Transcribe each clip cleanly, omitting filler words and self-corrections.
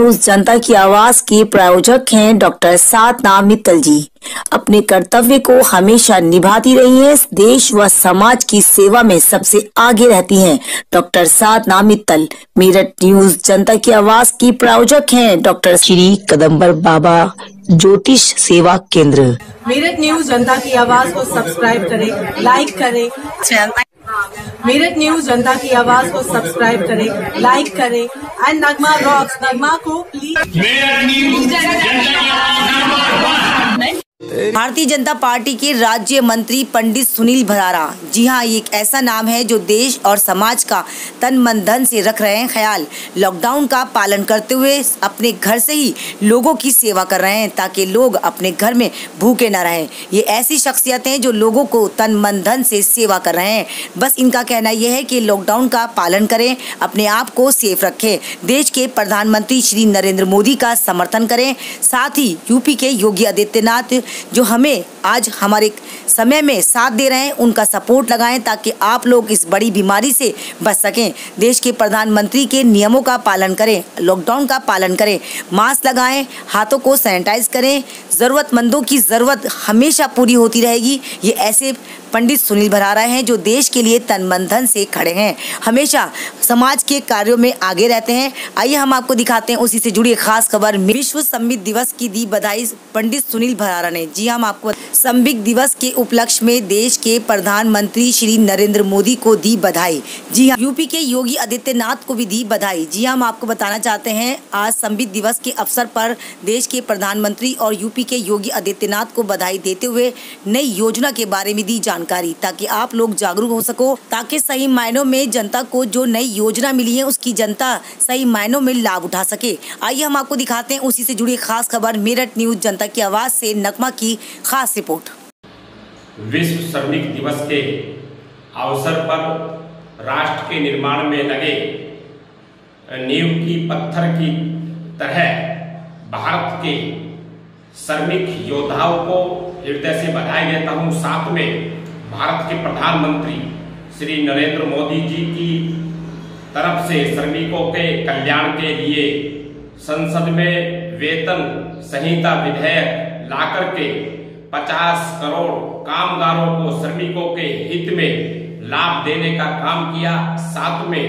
News जनता की आवाज के प्रायोजक हैं डॉक्टर साधना मित्तल जी। अपने कर्तव्य को हमेशा निभाती रही हैं। देश व समाज की सेवा में सबसे आगे रहती हैं डॉक्टर साधना मित्तल। मेरठ न्यूज जनता की आवाज की प्रायोजक हैं डॉक्टर श्री कदम्बर बाबा ज्योतिष सेवा केंद्र। मेरठ न्यूज जनता की आवाज को सब्सक्राइब करें, लाइक करें। मेरठ न्यूज जनता की आवाज को सब्सक्राइब करें, लाइक करें एंड नगमा रॉक्स नगमा को प्लीज। भारतीय जनता पार्टी के राज्य मंत्री पंडित सुनील भरारा, जी हाँ, ये एक ऐसा नाम है जो देश और समाज का तन मन धन से रख रहे हैं ख्याल। लॉकडाउन का पालन करते हुए अपने घर से ही लोगों की सेवा कर रहे हैं ताकि लोग अपने घर में भूखे न रहें। ये ऐसी शख्सियतें हैं जो लोगों को तन मन धन से सेवा कर रहे हैं। बस इनका कहना यह है कि लॉकडाउन का पालन करें, अपने आप को सेफ रखें, देश के प्रधानमंत्री श्री नरेंद्र मोदी का समर्थन करें, साथ ही यूपी के योगी आदित्यनाथ जो हमें आज हमारे समय में साथ दे रहे हैं उनका सपोर्ट लगाएं ताकि आप लोग इस बड़ी बीमारी से बच सकें। देश के प्रधानमंत्री के नियमों का पालन करें, लॉकडाउन का पालन करें, मास्क लगाएं, हाथों को सैनिटाइज करें। जरूरतमंदों की जरूरत हमेशा पूरी होती रहेगी। ये ऐसे पंडित सुनील भरारा हैं जो देश के लिए तन मन धन से खड़े हैं, हमेशा समाज के कार्यों में आगे रहते हैं। आइए हम आपको दिखाते हैं उसी से जुड़ी खास खबर। विश्व संविधान दिवस की दी बधाई पंडित सुनील भरारा ने। जी हम आपको संविधान दिवस के उपलक्ष्य में देश के प्रधानमंत्री श्री नरेंद्र मोदी को दी बधाई। जी हाँ, यूपी के योगी आदित्यनाथ को भी दी बधाई। जी हम आपको बताना चाहते हैं आज संविधान दिवस के अवसर पर देश के प्रधानमंत्री और यूपी के योगी आदित्यनाथ को बधाई देते हुए नई योजना के बारे में दी जानकारी ताकि आप लोग जागरूक हो सको, ताकि सही मायनों में जनता को जो नई योजना मिली है उसकी जनता सही मायनों में लाभ उठा सके। आइए हम आपको दिखाते हैं उसी से जुड़ी खास खबर। मेरठ न्यूज जनता की आवाज से नगमा की खास रिपोर्ट। विश्व श्रमिक दिवस के अवसर पर राष्ट्र के निर्माण में लगे नींव की पत्थर की तरह भारत के श्रमिक योद्धाओं को हृदय से बधाई देता हूं। साथ में भारत के प्रधानमंत्री श्री नरेंद्र मोदी जी की तरफ से श्रमिकों के कल्याण के लिए संसद में वेतन संहिता विधेयक लाकर के 50 करोड़ कामगारों को श्रमिकों के हित में लाभ देने का काम किया। साथ में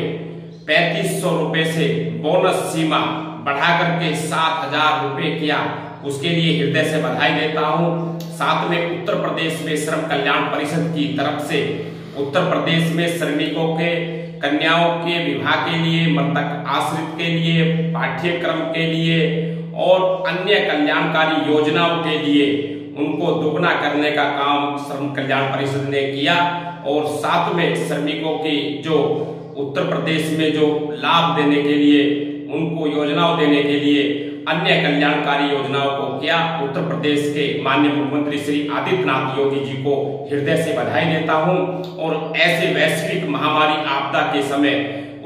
3500 रुपए से बोनस सीमा बढ़ा करके 7000 रुपए किया, उसके लिए हृदय से बधाई देता हूं। साथ में उत्तर प्रदेश में श्रम कल्याण परिषद की तरफ से उत्तर प्रदेश में श्रमिकों के कन्याओं के विवाह के लिए, मृतक आश्रित के लिए, पाठ्यक्रम के लिए और अन्य कल्याणकारी योजनाओं के लिए उनको दोगुना करने का काम श्रम कल्याण परिषद ने किया। और साथ में श्रमिकों की जो उत्तर प्रदेश में जो लाभ देने के लिए, उनको योजनाओं देने के लिए अन्य कल्याणकारी योजनाओं को किया। उत्तर प्रदेश के माननीय मुख्यमंत्री श्री आदित्यनाथ योगी जी को हृदय से बधाई देता हूं। और ऐसे वैश्विक महामारी आपदा के समय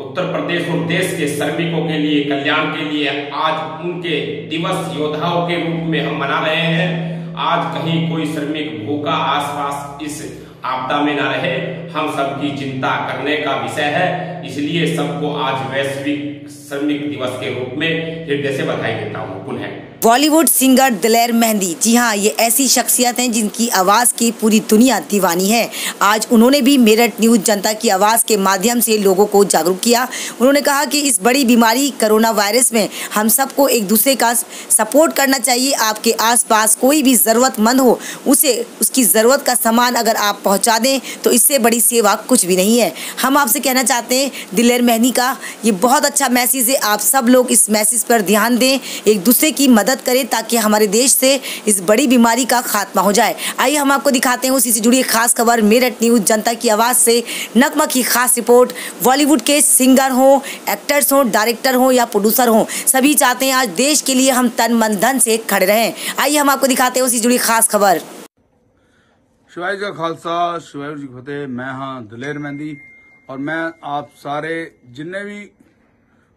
उत्तर प्रदेश और देश के श्रमिकों के लिए, कल्याण के लिए आज उनके दिवस योद्धाओं के रूप में हम मना रहे हैं। आज कहीं कोई श्रमिक भूखा आसपास इस आपदा में ना रहे, हम सबकी चिंता करने का विषय है। इसलिए सबको आज वैश्विक श्रमिक दिवस के रूप में हृदय से बधाई देता हूँ। पुनः बॉलीवुड सिंगर दिलेर मेहंदी, जी हाँ, ये ऐसी शख्सियत हैं जिनकी आवाज़ की पूरी दुनिया दीवानी है। आज उन्होंने भी मेरठ न्यूज जनता की आवाज़ के माध्यम से लोगों को जागरूक किया। उन्होंने कहा कि इस बड़ी बीमारी कोरोना वायरस में हम सबको एक दूसरे का सपोर्ट करना चाहिए। आपके आसपास कोई भी ज़रूरतमंद हो, उसे उसकी ज़रूरत का सामान अगर आप पहुँचा दें तो इससे बड़ी सेवा कुछ भी नहीं है। हम आपसे कहना चाहते हैं दिलेर मेहंदी का ये बहुत अच्छा मैसेज है। आप सब लोग इस मैसेज पर ध्यान दें, एक दूसरे की मदद करें ताकि हमारे देश से इस बड़ी बीमारी का खात्मा हो जाए। आइए हम आपको दिखाते हैं उसी से जुड़ी खास खबर। मेरठ न्यूज जनता की आवाज से नगमा की खास रिपोर्ट। बॉलीवुड के सिंगर हो, एक्टर्स हो, डायरेक्टर हो या प्रोड्यूसर हो, सभी चाहते हैं आज देश के लिए हम तन मन धन से खड़े रहें। आइए हम आपको दिखाते हैं उसी से जुड़ी खास खबर। शिवाजी का खालसा, शिवाजी जी की फतेह। मैं हाँ दिलेर मेहंदी और मैं आप सारे जिन्ने भी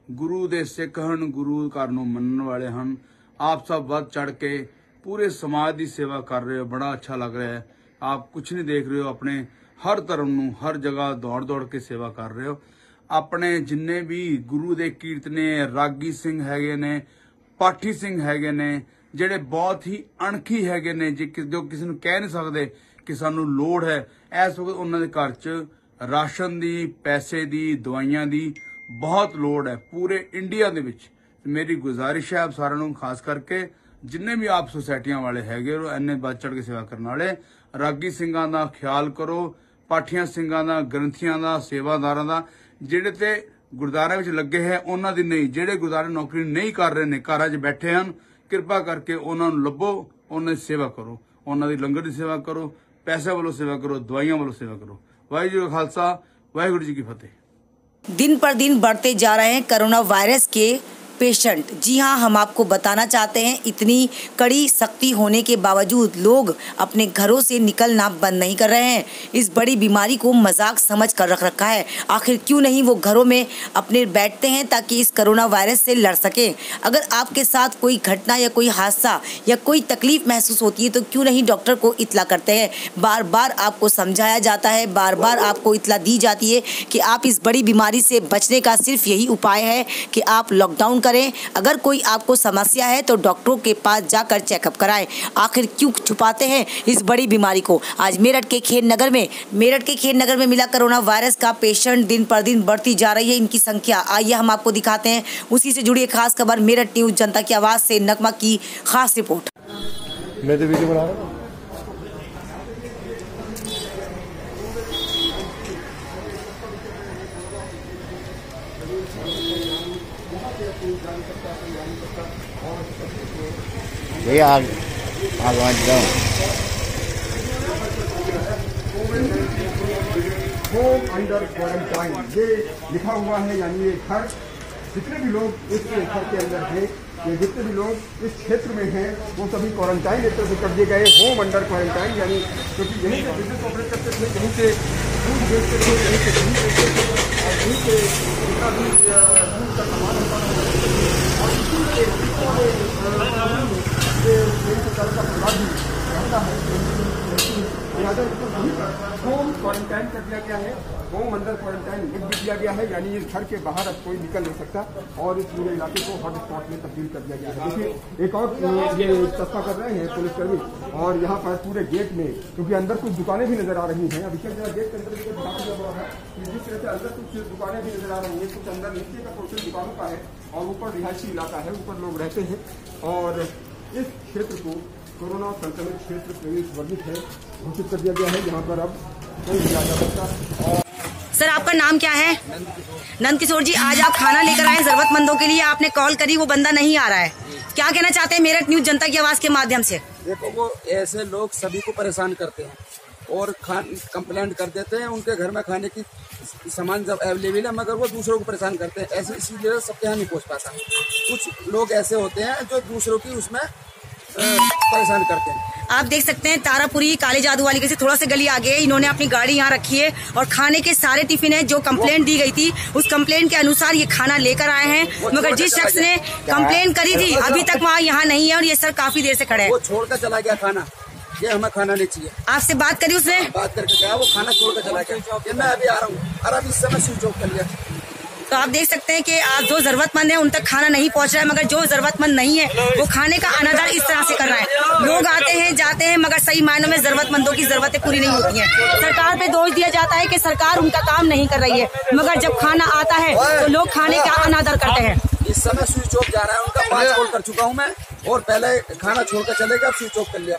गुरु दे सिख हन, गुरु घर नूं मनण वाले हन, आप सब बढ़ चढ़ के पूरे समाज की सेवा कर रहे हो। बड़ा अच्छा लग रहा है। आप कुछ नहीं देख रहे हो, अपने हर धर्म नूं हर जगह दौड़ दौड़ के सेवा कर रहे हो। अपने जिन्ने भी गुरु दे कीर्तने रागी सिंह हैगे ने, ਪਾਠੀ ਸਿੰਘ ਹੈਗੇ ਨੇ ਜਿਹੜੇ ਬਹੁਤ ਹੀ ਅਣਖੀ ਹੈਗੇ ਨੇ, ਜੋ ਕਿਸੇ ਨੂੰ ਕਹਿ ਨਹੀਂ ਸਕਦੇ ਕਿ ਸਾਨੂੰ ਲੋੜ ਹੈ। ਇਸ ਵਕਤ ਉਹਨਾਂ ਦੇ ਘਰ 'ਚ ਰਾਸ਼ਨ ਦੀ, ਪੈਸੇ ਦੀ, ਦਵਾਈਆਂ ਦੀ ਬਹੁਤ ਲੋੜ ਹੈ ਪੂਰੇ ਇੰਡੀਆ ਦੇ ਵਿੱਚ। ਮੇਰੀ ਗੁਜ਼ਾਰਿਸ਼ ਹੈ ਆਪ ਸਾਰਿਆਂ ਨੂੰ, ਖਾਸ ਕਰਕੇ ਜਿੰਨੇ ਵੀ ਆਪ ਸੁਸਾਇਟੀਆਂ ਵਾਲੇ ਹੈਗੇ ਹੋ, ਇੰਨੇ ਵੱਧ ਚੜ੍ਹ ਕੇ ਸੇਵਾ ਕਰਨ ਵਾਲੇ, ਰਾਗੀ ਸਿੰਘਾਂ ਦਾ ਖਿਆਲ ਕਰੋ, ਪਾਠੀਆਂ ਸਿੰਘਾਂ ਦਾ, ਗ੍ਰੰਥੀਆਂ ਦਾ, ਸੇਵਾਦਾਰਾਂ ਦਾ, ਜਿਹੜੇ ਤੇ ਗੁਰਦੁਆਰਿਆਂ ਵਿੱਚ ਲੱਗੇ ਹੈ ਉਹਨਾਂ ਦੀ ਨਹੀਂ, ਜਿਹੜੇ ਗੁਰਦੁਆਰੇ ਨੌਕਰੀ ਨਹੀਂ ਕਰ ਰਹੇ ਨੇ, ਘਰਾਂ 'ਚ ਬੈਠੇ ਹਨ, ਕਿਰਪਾ ਕਰਕੇ ਉਹਨਾਂ ਨੂੰ ਲੱਭੋ, ਉਹਨਾਂ ਦੀ ਸੇਵਾ ਕਰੋ, ਉਹਨਾਂ ਦੀ ਲੰਗਰ ਦੀ ਸੇਵਾ ਕਰੋ, पैसे वालों सेवा करो, दवाइयां वालों सेवा करो। वाहिगुरू का खालसा, वाहिगुरू जी की फतेह। दिन पर दिन बढ़ते जा रहे हैं कोरोना वायरस के पेशेंट। जी हाँ, हम आपको बताना चाहते हैं इतनी कड़ी सख्ती होने के बावजूद लोग अपने घरों से निकलना बंद नहीं कर रहे हैं। इस बड़ी बीमारी को मजाक समझ कर रख रखा है। आखिर क्यों नहीं वो घरों में अपने बैठते हैं ताकि इस कोरोना वायरस से लड़ सकें। अगर आपके साथ कोई घटना या कोई हादसा या कोई तकलीफ महसूस होती है तो क्यों नहीं डॉक्टर को इतला करते हैं। बार बार आपको समझाया जाता है, बार बार आपको इतला दी जाती है कि आप इस बड़ी बीमारी से बचने का सिर्फ यही उपाय है कि आप लॉकडाउन करें। अगर कोई आपको समस्या है तो डॉक्टरों के पास जाकर चेकअप कराएं। आखिर क्यों छुपाते हैं इस बड़ी बीमारी को। आज मेरठ के खेर नगर में मिला कोरोना वायरस का पेशेंट। दिन पर दिन बढ़ती जा रही है इनकी संख्या। आइए हम आपको दिखाते हैं उसी से जुड़ी एक खास खबर। मेरठ न्यूज जनता की आवाज से नगमा की खास रिपोर्ट। मैं तो वीडियो बना रहा हूं। ये आग जाओ। होम अंडर क्वारंटाइन ये लिखा हुआ है, यानी ये घर जितने भी लोग इस घर के अंदर हैं, ये जितने भी लोग इस क्षेत्र में हैं वो सभी क्वारंटाइन एक तरह से कर दिए गए। होम अंडर क्वारंटाइन यानी क्योंकि यहीं से बिजनेस ऑपरेट करते थे, यहीं से दूध बेचते थे, यहीं से दूध बेचते थे और यहीं से जितना भी दूध का सामान होता था और इसी के होम क्वारंटाइन कर दिया गया है। होम अंडर क्वारंटाइन लिख भी दिया गया है, यानी इस घर के बाहर अब कोई निकल नहीं सकता और इस पूरे इलाके को हॉट स्पॉट में तब्दील कर दिया गया है। देखिए एक और ये चस्पा कर रहे हैं पुलिसकर्मी और यहाँ पर पूरे गेट में, क्योंकि अंदर कुछ दुकानें भी नजर आ रही हैं। अभी तक गेट के अंदर जिस तरह से अंदर कुछ दुकानें भी नजर आ रही हैं, कुछ अंदर नीचे का पोर्शन दुकानों का है और ऊपर रिहायशी इलाका है, ऊपर लोग रहते हैं और इस क्षेत्र को कोरोना संक्रमित क्षेत्र प्रवेश वर्जित है घोषित कर दिया गया है। यहाँ पर अब कोई भी आ जा सकता। और सर आपका नाम क्या है? नंद किशोर जी, आज आप खाना लेकर आए जरूरतमंदों के लिए, आपने कॉल करी, वो बंदा नहीं आ रहा है, क्या कहना चाहते हैं मेरठ न्यूज जनता की आवाज के माध्यम से? देखो, वो ऐसे लोग सभी को परेशान करते हैं और कंप्लेंट कर देते हैं। उनके घर में खाने की सामान जब अवेलेबल है मगर वो दूसरों को परेशान करते हैं। ऐसे इसीलिए सबके यहाँ नहीं पहुँच पाता। कुछ लोग ऐसे होते हैं जो दूसरों की उसमें परेशान करते हैं। आप देख सकते हैं तारापुरी काले जादू वाली के से थोड़ा सा गली आगे इन्होंने अपनी गाड़ी यहाँ रखी है और खाने के सारे टिफिन है जो कंप्लेंट दी गई थी उस कंप्लेंट के अनुसार ये खाना लेकर आए हैं। मगर जिस शख्स ने कंप्लेंट करी थी अभी तक वहाँ यहाँ नहीं है और ये सर काफी देर से खड़े हैं। वो छोड़कर चला गया खाना, ये हमें खाना नहीं चाहिए। आपसे बात करी उसने? बात करके कहा वो खाना छोड़कर चला गया। मैं अभी आ रहा हूँ और अब इस समय स्विच ऑफ कर लिया। तो आप देख सकते हैं कि आज जो जरूरतमंद है उन तक खाना नहीं पहुंच रहा है, मगर जो जरूरतमंद नहीं है वो खाने का अनादर इस तरह से कर रहा है। लोग आते हैं जाते हैं मगर सही मायनों में जरूरतमंदों की जरूरतें पूरी नहीं होती हैं। सरकार पे दोष दिया जाता है कि सरकार उनका काम नहीं कर रही है, मगर जब खाना आता है तो लोग खाने का अनादर करते हैं। इस समय स्विच ऑफ जा रहा है उनका, 5 कॉल कर चुका हूँ मैं और पहले खाना छोड़कर चलेगा, स्विच ऑफ कर लिया।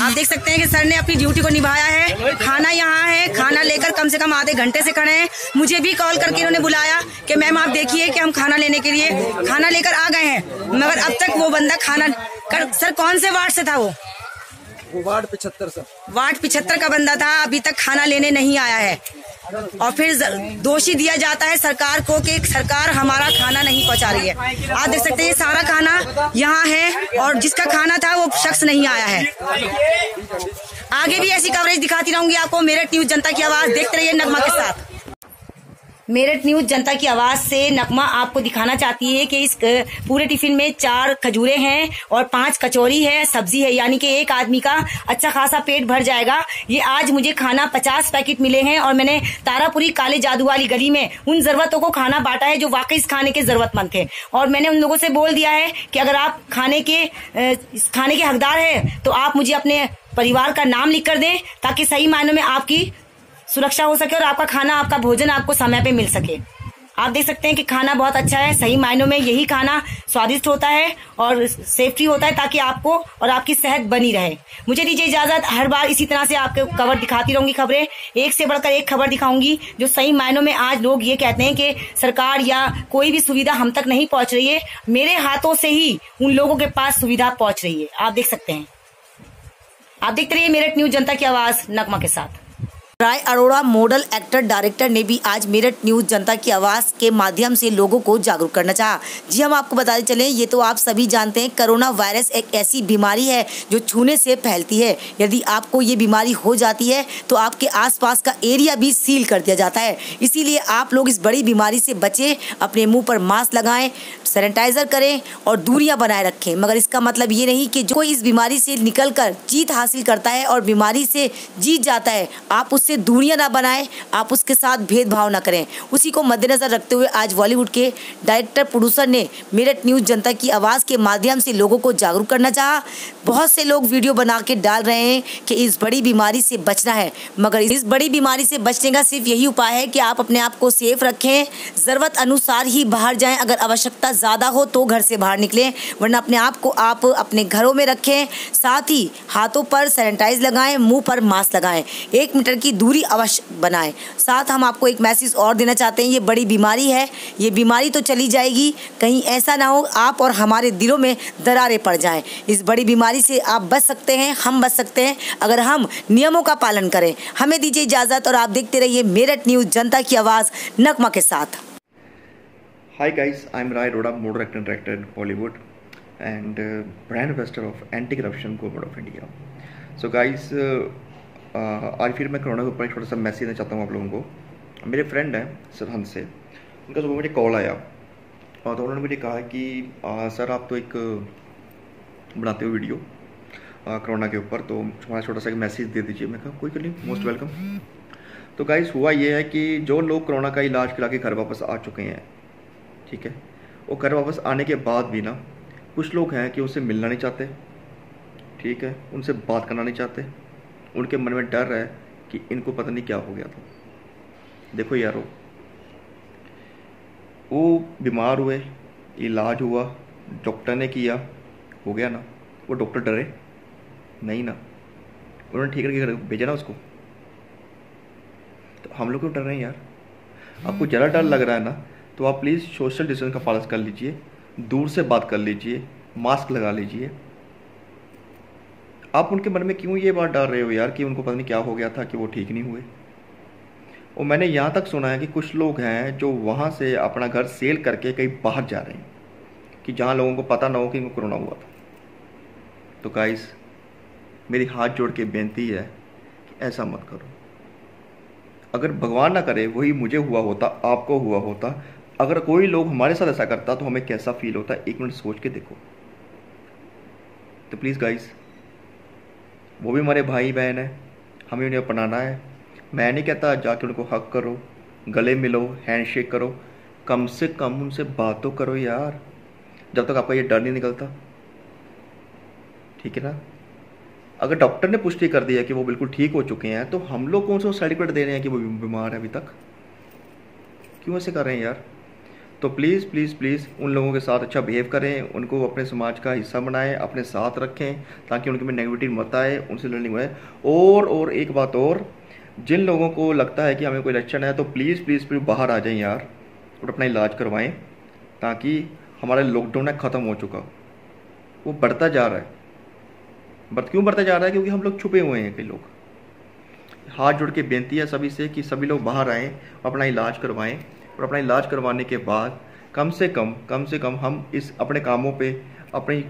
आप देख सकते हैं कि सर ने अपनी ड्यूटी को निभाया है। खाना यहाँ है, खाना लेकर कम से कम आधे घंटे से खड़े हैं। मुझे भी कॉल करके इन्होंने बुलाया कि मैम आप देखिए कि हम खाना लेने के लिए खाना लेकर आ गए हैं, मगर अब तक वो बंदा खाना सर कौन से वार्ड से था वो वार्ड 75 सर। वार्ड 75 का बंदा था, अभी तक खाना लेने नहीं आया है और फिर दोषी दिया जाता है सरकार को कि सरकार हमारा खाना नहीं पहुंचा रही है। आप देख सकते हैं ये सारा खाना यहाँ है और जिसका खाना था वो शख्स नहीं आया है। आगे भी ऐसी कवरेज दिखाती रहूंगी आपको। मेरठ न्यूज जनता की आवाज देखते रहिए नगमा के साथ। मेरठ न्यूज जनता की आवाज से नगमा आपको दिखाना चाहती है कि इस पूरे टिफिन में 4 खजूरें हैं और 5 कचौरी है, सब्जी है, यानी कि एक आदमी का अच्छा खासा पेट भर जाएगा। ये आज मुझे खाना 50 पैकेट मिले हैं और मैंने तारापुरी काले जादू वाली गली में उन जरूरतों को खाना बांटा है जो वाकई इस खाने के जरूरतमंद थे। और मैंने उन लोगों से बोल दिया है कि अगर आप खाने के हकदार है तो आप मुझे अपने परिवार का नाम लिख कर दें ताकि सही मायनों में आपकी सुरक्षा हो सके और आपका खाना, आपका भोजन आपको समय पे मिल सके। आप देख सकते हैं कि खाना बहुत अच्छा है। सही मायनों में यही खाना स्वादिष्ट होता है और सेफ्टी होता है ताकि आपको और आपकी सेहत बनी रहे। मुझे दीजिए इजाजत, हर बार इसी तरह से आपको कवर दिखाती रहूंगी, खबरें एक से बढ़कर एक खबर दिखाऊंगी जो सही मायनों में आज लोग ये कहते हैं कि सरकार या कोई भी सुविधा हम तक नहीं पहुंच रही है। मेरे हाथों से ही उन लोगों के पास सुविधा पहुंच रही है। आप देख सकते हैं। आप देखते रहिए मेरठ न्यूज जनता की आवाज नगमा के साथ। राय अरोड़ा मॉडल एक्टर डायरेक्टर ने भी आज मेरठ न्यूज जनता की आवाज के माध्यम से लोगों को जागरूक करना चाहा। जी हम आपको बताते चलें, ये तो आप सभी जानते हैं, कोरोना वायरस एक ऐसी बीमारी है जो छूने से फैलती है। यदि आपको ये बीमारी हो जाती है तो आपके आसपास का एरिया भी सील कर दिया जाता है। इसीलिए आप लोग इस बड़ी बीमारी से बचें, अपने मुंह पर मास्क लगाएं, सैनिटाइजर करें और दूरियां बनाए रखें। मगर इसका मतलब ये नहीं कि जो कोई इस बीमारी से निकलकर जीत हासिल करता है और बीमारी से जीत जाता है, आप उससे दूरियां ना बनाएं, आप उसके साथ भेदभाव ना करें। उसी को मद्देनजर रखते हुए आज बॉलीवुड के डायरेक्टर प्रोड्यूसर ने मेरठ न्यूज जनता की आवाज के माध्यम से लोगों को जागरूक करना चाहा। बहुत से लोग वीडियो बना के डाल रहे हैं कि इस बड़ी बीमारी से बचना है, मगर इस बड़ी बीमारी से बचने का सिर्फ यही उपाय है कि आप अपने आप को सेफ रखें, जरूरत अनुसार ही बाहर जाएं, अगर आवश्यकता ज्यादा हो तो घर से बाहर निकलें, वरना अपने आप को आप अपने घरों में रखें। साथ ही हाथों पर सैनिटाइज लगाएं, मुंह पर मास्क लगाएं, 1 मीटर की दूरी अवश्य बनाएं। साथ हम आपको एक मैसेज और देना चाहते हैं, ये बड़ी बीमारी है, ये बीमारी तो चली जाएगी, कहीं ऐसा ना हो आप और हमारे दिलों में दरारें पड़ जाएं। इस बड़ी बीमारी से आप बच सकते हैं, हम बच सकते हैं अगर हम नियमों का पालन करें। हमें दीजिए इजाजत और आप देखते रहिए मेरठ न्यूज जनता की आवाज नगमा के साथ। Hi guys, I'm Rai Arora, model actor and director in Bollywood and brand ambassador of anti-corruption government of India. So guys, आज फिर मैं कोरोना के ऊपर एक छोटा सा मैसेज देना चाहता हूँ आप लोगों को। मेरे फ्रेंड हैं सरहंद से, उनका सुबह मुझे कॉल आया और तो उन्होंने मुझे कहा कि सर आप तो एक बनाते हो वीडियो कोरोना के ऊपर, तो हमारा छोटा सा एक मैसेज दे दीजिए। मैं कहा कोई नहीं, मोस्ट वेलकम। तो गाइस हुआ ये है कि जो लोग कोरोना का इलाज करा के घर वापस आ चुके हैं, ठीक है, वो घर वापस आने के बाद भी ना कुछ लोग हैं कि उनसे मिलना नहीं चाहते, ठीक है, उनसे बात करना नहीं चाहते, उनके मन में डर है कि इनको पता नहीं क्या हो गया था। देखो यारो, वो बीमार हुए, इलाज हुआ, डॉक्टर ने किया, हो गया ना, वो डॉक्टर डरे नहीं ना, उन्होंने ठीक करके घर भेजा ना उसको। तो हम लोग क्यों डर रहे हैं यार? आपको ज़रा डर लग रहा है ना, तो आप प्लीज़ सोशल डिस्टेंस का पालन कर लीजिए, दूर से बात कर लीजिए, मास्क लगा लीजिए। आप उनके मन में क्यों ये बात डाल रहे हो यार कि उनको पता नहीं क्या हो गया था कि वो ठीक नहीं हुए? और मैंने यहाँ तक सुना है कि कुछ लोग हैं जो वहाँ से अपना घर सेल करके कहीं बाहर जा रहे हैं कि जहाँ लोगों को पता ना हो कि इनको कोरोना हुआ था। तो गाइस, मेरी हाथ जोड़ के बेनती है कि ऐसा मत करो। अगर भगवान ना करे वही मुझे हुआ होता, आपको हुआ होता, अगर कोई लोग हमारे साथ ऐसा करता तो हमें कैसा फील होता, 1 मिनट सोच के देखो। तो प्लीज़ गाइस, वो भी हमारे भाई बहन है, हमें उन्हें अपनाना है। मैं नहीं कहता जाके उनको हक करो, गले मिलो, हैंडशेक करो, कम से कम उनसे बात तो करो यार, जब तक आपका ये डर नहीं निकलता, ठीक है ना। अगर डॉक्टर ने पुष्टि कर दिया कि वो बिल्कुल ठीक हो चुके हैं, तो हम लोग कौन सा सर्टिफिकेट दे रहे हैं कि वो बीमार है अभी तक? क्यों ऐसे कर रहे हैं यार? तो प्लीज़ प्लीज़ प्लीज़ उन लोगों के साथ अच्छा बिहेव करें, उनको अपने समाज का हिस्सा बनाएं, अपने साथ रखें, ताकि उनके में नेगेटिविटी मत आए, उनसे लर्निंग हुए। और एक बात और, जिन लोगों को लगता है कि हमें कोई लक्षण है तो प्लीज़ प्लीज़ प्लीज़ बाहर आ जाएं यार और अपना इलाज करवाएं, ताकि हमारा लॉकडाउन है ख़त्म हो चुका, वो बढ़ता जा रहा है। क्यों बढ़ता जा रहा है? क्योंकि हम लोग छुपे हुए हैं। कई लोग, हाथ जोड़ के बेनती है सभी से कि सभी लोग बाहर आएँ, अपना इलाज करवाएं, और अपना इलाज करवाने के बाद कम से कम हम इस अपने कामों पे, अपनी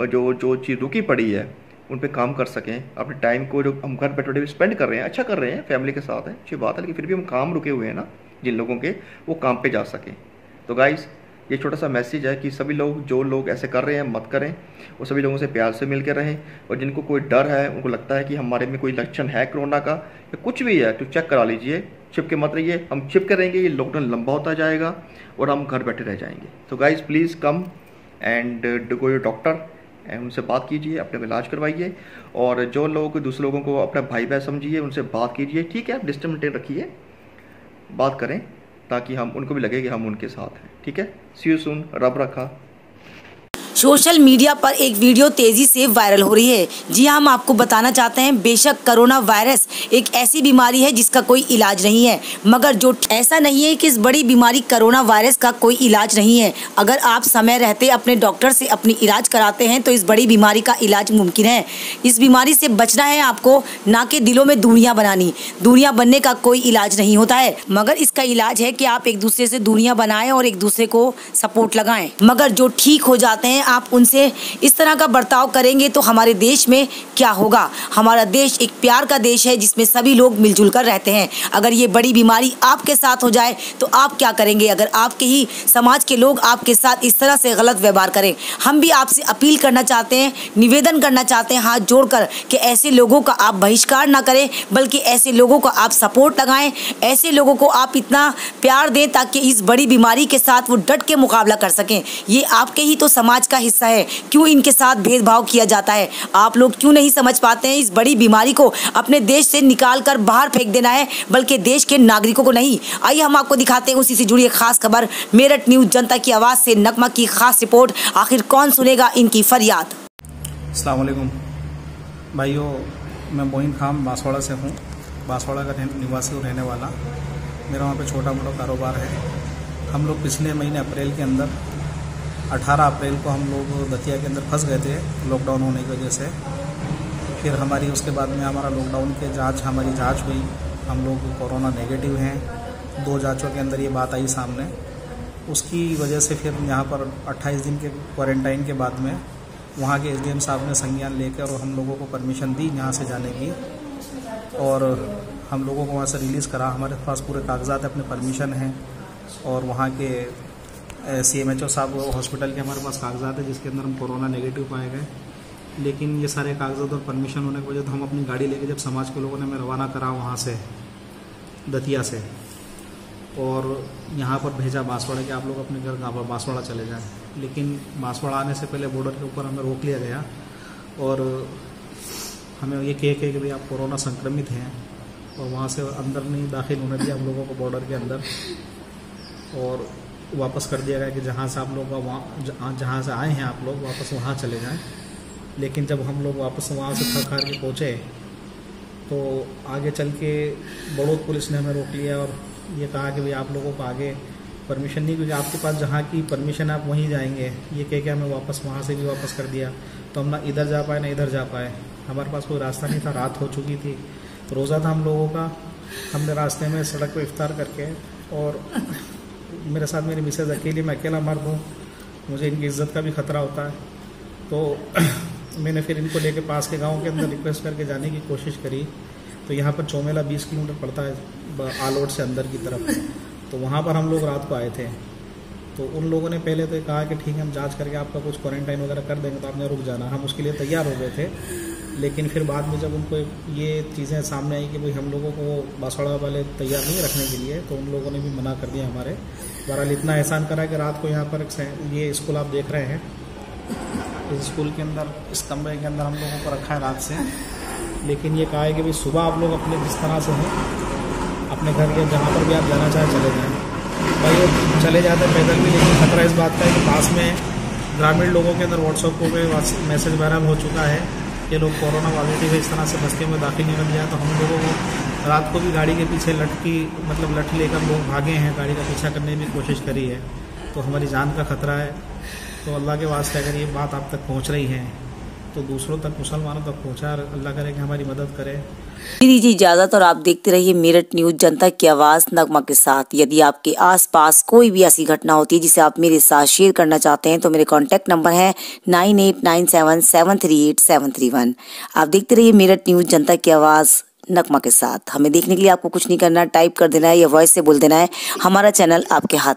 जो चीज़ रुकी पड़ी है उन पे काम कर सकें। अपने टाइम को जो हम घर बैठे स्पेंड कर रहे हैं, अच्छा कर रहे हैं, फैमिली के साथ है, अच्छी बात है, लेकिन फिर भी हम काम रुके हुए हैं ना, जिन लोगों के वो काम पे जा सकें। तो गाइस ये छोटा सा मैसेज है कि सभी लोग, जो लोग ऐसे कर रहे हैं मत करें, और सभी लोगों से प्यार से मिल के रहें। और जिनको कोई डर है, उनको लगता है कि हमारे में कोई लक्षण है कोरोना का या कुछ भी है, तो चेक करा लीजिए। छिप के मत रहिए, हम छिप के रहेंगे, ये लॉकडाउन लंबा होता जाएगा और हम घर बैठे रह जाएंगे। तो guys please come and go your doctor and उनसे बात कीजिए, अपने इलाज करवाइए। और जो लोग दूसरे लोगों को अपना भाई बहन समझिए, उनसे बात कीजिए, ठीक है, डिस्टेंस मेंटेन रखिए, बात करें ताकि हम उनको भी लगे कि हम उनके साथ हैं, ठीक है। सी यू सून, रब रखा। सोशल मीडिया पर एक वीडियो तेजी से वायरल हो रही है। जी हाँ, हम आपको बताना चाहते हैं, बेशक कोरोना वायरस एक ऐसी बीमारी है जिसका कोई इलाज नहीं है, मगर जो ऐसा नहीं है कि इस बड़ी बीमारी कोरोना वायरस का कोई इलाज नहीं है। अगर आप समय रहते अपने डॉक्टर से अपनी इलाज कराते हैं तो इस बड़ी बीमारी का इलाज मुमकिन है। इस बीमारी से बचना है आपको, ना कि दिलों में दूरियां बनानी। दूरियां बनने का कोई इलाज नहीं होता है, मगर इसका इलाज है कि आप एक दूसरे से दूरियां बनाएं और एक दूसरे को सपोर्ट लगाएं। मगर जो ठीक हो जाते हैं, आप उनसे इस तरह का बर्ताव करेंगे तो हमारे देश में क्या होगा। हमारा देश एक प्यार का देश है जिसमें सभी लोग मिलजुल कर रहते हैं। अगर ये बड़ी बीमारी आपके साथ हो जाए तो आप क्या करेंगे? अगर आपके ही समाज के लोग आपके साथ इस तरह से गलत व्यवहार करें। हम भी आपसे अपील करना चाहते हैं, निवेदन करना चाहते हैं हाथ जोड़कर कि ऐसे लोगों का आप बहिष्कार ना करें, बल्कि ऐसे लोगों का आप सपोर्ट लगाएं, ऐसे लोगों को आप इतना प्यार दें ताकि इस बड़ी बीमारी के साथ वो डट के मुकाबला कर सकें। ये आपके ही तो समाज का हिस्सा है, क्यों इनके साथ भेदभाव किया जाता है? आप लोग क्यों नहीं समझ पाते हैं? इस बड़ी बीमारी को अपने देश से निकाल कर बाहर फेंक देना है, बल्कि देश के नागरिकों को नहीं। आइए हम आपको दिखाते हैं उसी से जुड़ी एक खास खबर। मेरठ न्यूज जनता की आवाज से नगमा की खास रिपोर्ट। आखिर कौन सुनेगा इनकी फरियाद? अस्सलाम वालेकुम भाइयों, मैं मोइन खान बांसवाड़ा से हूँ। बांसवाड़ा का निवासी और रहने वाला। मेरा वहाँ पे छोटा मोटा कारोबार है। हम लोग पिछले महीने अप्रैल के अंदर 18 अप्रैल को हम लोग दतिया के अंदर फंस गए थे लॉकडाउन होने की वजह से। फिर हमारी उसके बाद में हमारा लॉकडाउन के हमारी जांच हुई, हम लोग कोरोना नेगेटिव हैं। 2 जांचों के अंदर ये बात आई सामने। उसकी वजह से फिर यहाँ पर 28 दिन के क्वारंटाइन के बाद में वहाँ के एसडीएम साहब ने संज्ञान लेकर और हम लोगों को परमिशन दी यहाँ से जाने की, और हम लोगों को वहाँ से रिलीज़ करा। हमारे पास पूरे कागजात अपने परमिशन हैं, और वहाँ के CMHO साहब हॉस्पिटल के हमारे पास कागजात है जिसके अंदर हम कोरोना नेगेटिव पाए गए। लेकिन ये सारे कागजात और परमिशन होने की वजह तो हम अपनी गाड़ी लेके जब समाज के लोगों ने हमें रवाना करा वहाँ से दतिया से, और यहाँ पर भेजा बांसवाड़ा कि आप लोग अपने घर गाँव बांसवाड़ा चले जाएं। लेकिन बांसवाड़ा आने से पहले बॉर्डर के ऊपर हमें रोक लिया गया और हमें ये कह कि भाई आप कोरोना संक्रमित हैं, और वहाँ से अंदर नहीं दाखिल होने दिया हम लोगों को बॉर्डर के अंदर, और वापस कर दिया गया कि जहाँ से आप लोग जहाँ से आए हैं आप लोग वापस वहाँ चले जाएं। लेकिन जब हम लोग वापस वहाँ से थक हार के पहुँचे तो आगे चल के बड़ौद पुलिस ने हमें रोक लिया और ये कहा कि भाई आप लोगों को आगे परमिशन नहीं, क्योंकि आपके पास जहाँ की परमिशन है आप वहीं जाएंगे। ये कह के हमें वापस वहाँ से भी वापस कर दिया। तो हम ना इधर जा पाए ना इधर जा पाए, हमारे पास कोई रास्ता नहीं था, रात हो चुकी थी, रोज़ा था हम लोगों का। हमने रास्ते में सड़क पर इफ्तार करके, और मेरे साथ मेरी मिसेज अकेली, मैं अकेला मर्द हूँ, मुझे इनकी इज्जत का भी खतरा होता है। तो मैंने फिर इनको लेके पास के गांव के अंदर रिक्वेस्ट करके जाने की कोशिश करी। तो यहाँ पर चौमेला 20 किलोमीटर पड़ता है आलोट से अंदर की तरफ, तो वहाँ पर हम लोग रात को आए थे। तो उन लोगों ने पहले तो कहा कि ठीक है हम जांच करके आपका कुछ क्वारंटाइन वगैरह कर देंगे, तो आपने रुक जाना। हम उसके लिए तैयार हो गए थे। लेकिन फिर बाद में जब उनको ये चीज़ें सामने आई कि भाई हम लोगों को बांसवाड़ा वाले तैयार नहीं रखने के लिए, तो उन लोगों ने भी मना कर दिया हमारे। बहरहाल इतना एहसान करा कि रात को यहाँ पर ये स्कूल आप देख रहे हैं, इस स्कूल के अंदर इस कमरे के अंदर हम लोगों को रखा है रात से। लेकिन ये कहा है कि भाई सुबह आप लोग अपने जिस तरह से हैं अपने घर के जहाँ पर भी आप जाना चाहें चले जाएँ। भाई वो चले जाते हैं पैदल भी, लेकिन खतरा इस बात का है कि पास में ग्रामीण लोगों के अंदर व्हाट्सएप पे मैसेज वायरल हो चुका है कि लोग कोरोना पॉजिटिव है, इस तरह से बस्ती में दाखिल नहीं कर दिया। तो हम लोगों को रात को भी गाड़ी के पीछे लठ लेकर लोग भागे हैं, गाड़ी का पीछा करने की कोशिश करी है। तो हमारी जान का खतरा है। तो अल्लाह के वास्ते अगर ये बात आप तक पहुँच रही है तो दूसरों तक, मुसलमानों तक पहुँचा, अल्लाह करे कि हमारी मदद करे। दीजिए इजाजत और आप देखते रहिए मेरठ न्यूज जनता की आवाज नगमा के साथ। यदि आपके आसपास कोई भी ऐसी घटना होती है जिसे आप मेरे साथ शेयर करना चाहते हैं तो मेरे कॉन्टैक्ट नंबर है 9897738731। आप देखते रहिए मेरठ न्यूज जनता की आवाज नगमा के साथ। हमें देखने के लिए आपको कुछ नहीं करना, टाइप कर देना है या वॉइस से बोल देना है, हमारा चैनल आपके हाथ।